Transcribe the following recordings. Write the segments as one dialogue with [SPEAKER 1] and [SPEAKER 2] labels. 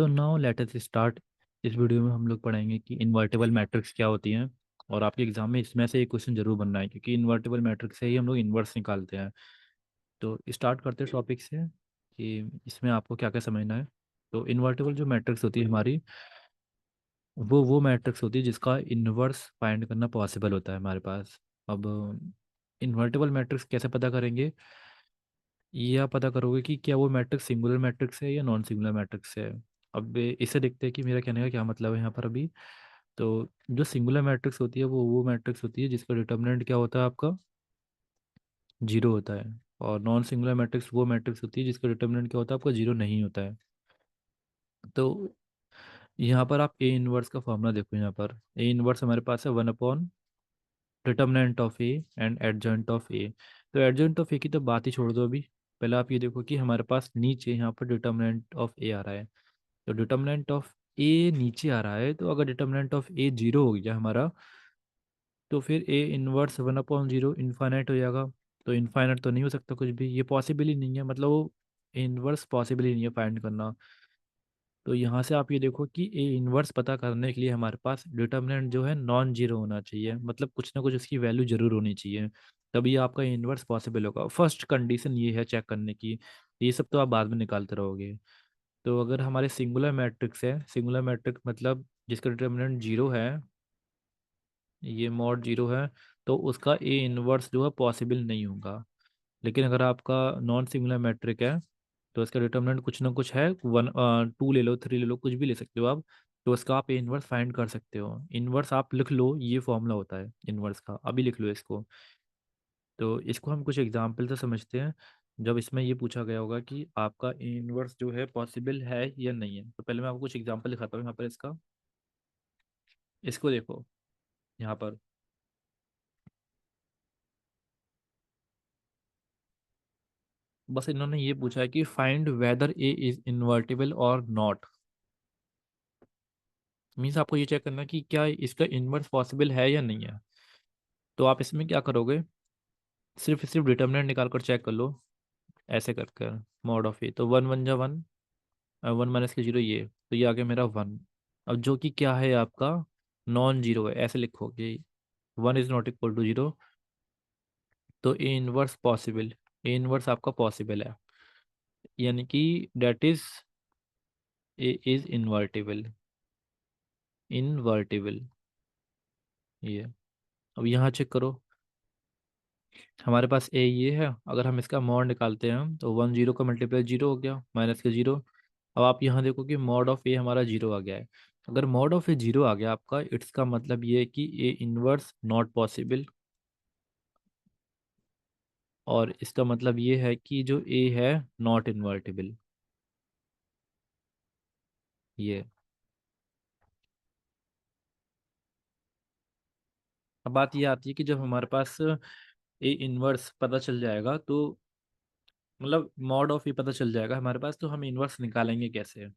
[SPEAKER 1] तो now let us start. इस video में हम लोग पढ़ेंगे कि इन्वर्टेबल मैट्रिक्स क्या होती हैं। और आपके एग्जाम में इसमें से एक क्वेश्चन जरूर बनना है, क्योंकि इन्वर्टेबल मैट्रिक्स से ही हम लोग इन्वर्स निकालते हैं। तो स्टार्ट करते हैं टॉपिक से कि इसमें आपको क्या क्या समझना है। तो इन्वर्टेबल जो मैट्रिक्स होती है हमारी, वो मैट्रिक्स होती है जिसका इन्वर्स फाइंड करना पॉसिबल होता है हमारे पास। अब इन्वर्टेबल मैट्रिक्स कैसे पता करेंगे? ये आप पता करोगे कि क्या वो मैट्रिक्स सिंगुलर मैट्रिक्स है या नॉन सिंगुलर मैट्रिक्स है। अब इसे देखते हैं कि मेरा कहने का क्या मतलब है यहाँ पर अभी। तो जो सिंगुलर मैट्रिक्स होती है वो मैट्रिक्स होती है जिसका डिटर्मिनेंट क्या होता है आपका, जीरो होता है। और नॉन सिंगुलर मैट्रिक्स वो मैट्रिक्स होती है जिसका डिटर्मिनेंट क्या होता है आपका, जीरो नहीं होता है। तो यहाँ पर आप ए इनवर्स का फॉर्मूला देखो। यहाँ पर ए इनवर्स हमारे पास है 1/, determinant of A and adjoint of A. तो एडजॉइंट ऑफ ए की तो बात ही छोड़ दो अभी। पहले आप ये देखो कि हमारे पास नीचे यहाँ पर डिटर्मिनेंट ऑफ ए आ रहा है। तो डिटर्मिनेंट ऑफ ए नीचे आ रहा है, तो अगर डिटर्मिनेंट ऑफ ए जीरो हो गया हमारा, तो फिर ए इनवर्स 1/0 इन्फाइनाइट हो जाएगा। तो इन्फाइनाइट तो नहीं हो सकता कुछ भी, ये पॉसिबल ही नहीं है, मतलब वो इनवर्स पॉसिबल ही नहीं है फाइंड करना। तो यहाँ से आप ये देखो कि ए इनवर्स पता करने के लिए हमारे पास डिटर्मिनेंट जो है नॉन जीरो होना चाहिए, मतलब कुछ ना कुछ उसकी वैल्यू जरूर होनी चाहिए। तभी आपका इनवर्स पॉसिबल होगा। फर्स्ट कंडीशन ये है चेक करने की। ये सब तो आप बाद में निकालते रहोगे। तो अगर हमारे सिंगुलर मैट्रिक्स है, सिंगुलर मैट्रिक्स मतलब जिसका डिटर्मिनेंट जीरो है, ये मॉड जीरो है, तो उसका ए इनवर्स जो है पॉसिबल नहीं होगा। लेकिन अगर आपका नॉन सिंगुलर मैट्रिक है, तो इसका डिटर्मिनेंट कुछ ना कुछ है, वन टू ले लो, थ्री ले लो, कुछ भी ले सकते हो आप। तो उसका आप इनवर्स फाइंड कर सकते हो। इनवर्स आप लिख लो, ये फॉर्मूला होता है इनवर्स का, अभी लिख लो इसको। तो इसको हम कुछ एग्जाम्पल से समझते हैं। जब इसमें ये पूछा गया होगा कि आपका इनवर्स जो है पॉसिबल है या नहीं है, तो पहले मैं आपको कुछ एग्जाम्पल दिखाता हूँ यहाँ पर इसका। इसको देखो यहाँ पर। बस इन्होंने ये पूछा है कि find weather A is invertible और नॉट। मीन्स आपको ये चेक करना कि क्या इसका इन्वर्स पॉसिबल है या नहीं है। तो आप इसमें क्या करोगे, सिर्फ सिर्फ डिटर्मिनेंट निकाल कर चेक कर लो। ऐसे कर कर मॉड ऑफ ए, तो वन वन जा वन, वन माइनस के जीरो, ये तो ये आ गया मेरा वन। अब जो कि क्या है आपका, नॉन जीरो है, ऐसे लिखोगे। One is not equal to zero, तो A inverse possible, A inverse आपका पॉसिबल है, यानी कि det is A is invertible, invertible ये। अब यहाँ चेक करो, हमारे पास ए ये है, अगर हम इसका मॉड निकालते हैं तो वन जीरो का मल्टीप्लाई जीरो हो गया, माइनस के जीरो। अब आप यहाँ देखो कि मॉड ऑफ ए हमारा जीरो आ गया है। अगर मॉड ऑफ ए जीरो आ गया आपका, इट्स का मतलब ये है कि ए इनवर्स नॉट पॉसिबल। और इसका मतलब ये है कि जो ए है नॉट इन्वर्टिबल, ये। अब बात ये आती है कि जब हमारे पास ए इनवर्स पता चल जाएगा, तो मतलब मॉड ऑफ ए पता चल जाएगा हमारे पास, तो हम इनवर्स निकालेंगे कैसे।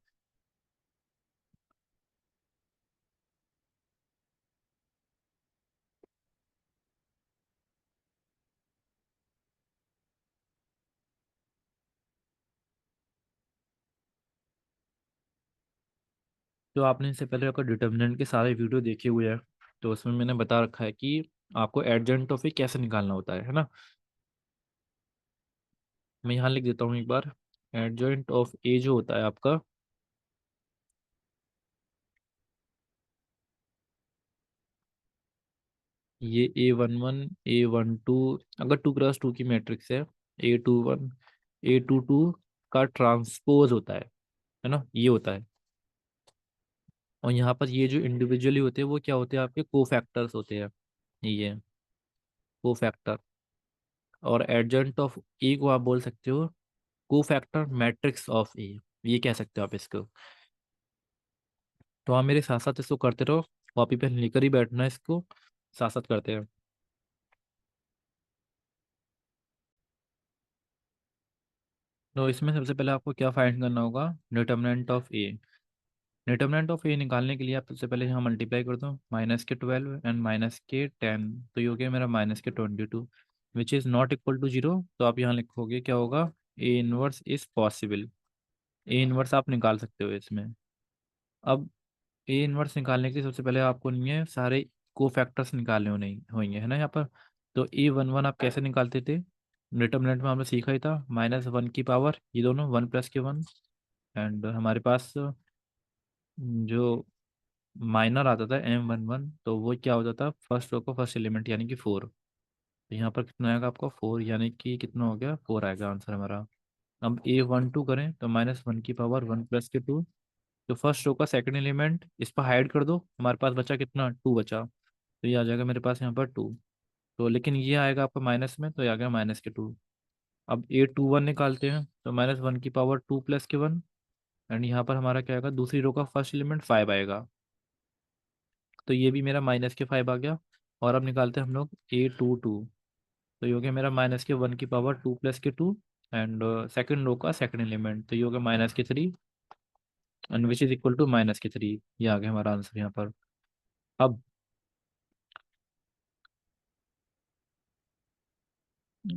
[SPEAKER 1] तो आपने इससे पहले अगर डिटर्मिनेंट के सारे वीडियो देखे हुए हैं, तो उसमें मैंने बता रखा है कि आपको एडजेंट ऑफ ए कैसे निकालना होता है ना। मैं यहाँ लिख देता हूँ एक बार। एडजेंट ऑफ ए जो होता है आपका, ये A11 A12, अगर 2x2 की मैट्रिक्स है, A21 A22 का ट्रांसपोज होता है ना, ये होता है। और यहाँ पर ये जो इंडिविजुअली होते हैं वो क्या होते हैं आपके, कोफैक्टर्स होते हैं, ये कोफैक्टर। और एडजेंट ऑफ ए को आप बोल सकते हो कोफैक्टर मैट्रिक्स ऑफ ए, ये कह सकते हो आप इसको। तो आप मेरे साथ साथ इसको करते रहो, कॉपी पे लेकर ही बैठना है इसको, साथ साथ करते हैं। तो इसमें सबसे पहले आपको क्या फाइंड करना होगा, determinant of A. Determinant of A निकालने के लिए आप सबसे पहले यहाँ मल्टीप्लाई कर दो, -12 एंड -10, तो ये हो गया मेरा -22, which is not equal to zero. तो आप यहाँ लिखोगे क्या होगा, A inverse is possible. A inverse आप निकाल सकते हो इसमें। अब ए इनवर्स निकालने के लिए सबसे पहले आपको नहीं है सारे को फैक्टर्स निकालने होंगे है ना यहाँ पर। तो ए वन वन आप कैसे निकालते थे, डिटर्मिनेंट में हमने सीखा ही था, -1 की पावर ये दोनों 1 + के 1। एंड हमारे पास जो माइनर आता था M11, तो वो क्या होता था, फर्स्ट रो का फर्स्ट एलिमेंट यानी कि 4। तो यहाँ पर कितना आएगा आपका 4, यानी कि कितना हो गया 4 आएगा आंसर हमारा। अब A12 करें तो -1 की पावर 1 + के 2। तो फर्स्ट रो का सेकंड एलिमेंट इस पर हाइड कर दो, हमारे पास बचा कितना 2 बचा। तो ये आ जाएगा मेरे पास यहाँ पर 2। तो लेकिन ये आएगा आपका माइनस में, तो ये आ गया -के 2। अब A21 निकालते हैं तो -1 की पावर 2 + के 1। एंड यहाँ पर हमारा क्या आएगा, दूसरी रो का फर्स्ट एलिमेंट 5 आएगा। तो ये भी मेरा -के 5 आ गया। और अब निकालते हैं हम लोग A22। तो ये हो गया मेरा -1 की पावर 2 + के 2। एंड सेकंड रो का सेकंड एलिमेंट, तो ये हो गया -के 3, and which is equal to -के 3। ये आ गया हमारा आंसर यहाँ पर। अब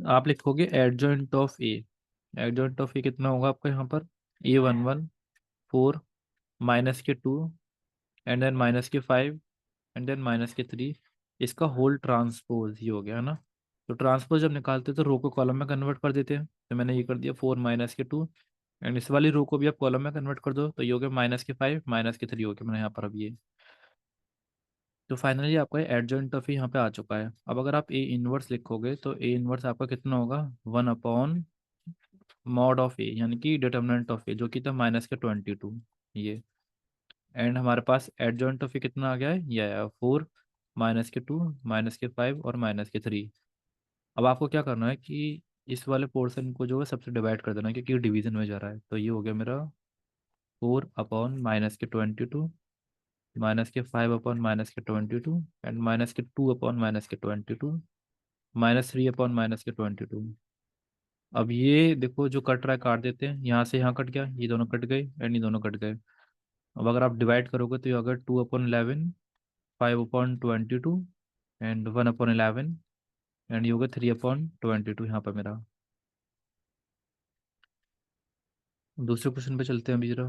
[SPEAKER 1] आप लिखोगे adjoint of A. Adjoint of A कितना होगा आपका यहाँ पर, A11 4 -के 2 एंड देन -के 5 एंड देन -के 3, इसका होल ट्रांसपोज ये हो गया है ना। तो ट्रांसपोज जब निकालते हैं तो रो को कॉलम में कन्वर्ट कर देते हैं, तो मैंने ये कर दिया 4 -के 2। एंड इस वाली रो को भी आप कॉलम में कन्वर्ट कर दो, तो ये हो गया -के 5 -के 3 हो गया मैंने यहाँ पर अब ये। तो फाइनली आपका एडजॉइंट ऑफ यहाँ पे आ चुका है। अब अगर आप ए इनवर्स लिखोगे तो ए इनवर्स आपका कितना होगा, 1/mod ऑफ ए, यानी कि डिटर्मिनेंट ऑफ ए, जो कि था -के 22 ये। एंड हमारे पास एडजॉइंट ऑफ ए कितना आ गया है, ये आया 4 -के 2 -के 5 और -के 3। अब आपको क्या करना है कि इस वाले पोर्शन को जो है सबसे डिवाइड कर देना है, क्योंकि डिवीजन में जा रहा है। तो ये हो गया मेरा 4/-के 22, -के 5/-के 22 एंड -के 2/-के 22, -3/-के 22। अब ये देखो जो कट रहा है काट देते हैं, यहाँ से यहाँ कट गया, ये दोनों कट गए एंड ये दोनों कट गए। अब अगर आप डिवाइड करोगे तो ये अगर 2/11, 5/22 एंड 1/11, एंड ये होगा 3/22 यहाँ पर मेरा। दूसरे क्वेश्चन पे चलते हैं अभी जरा।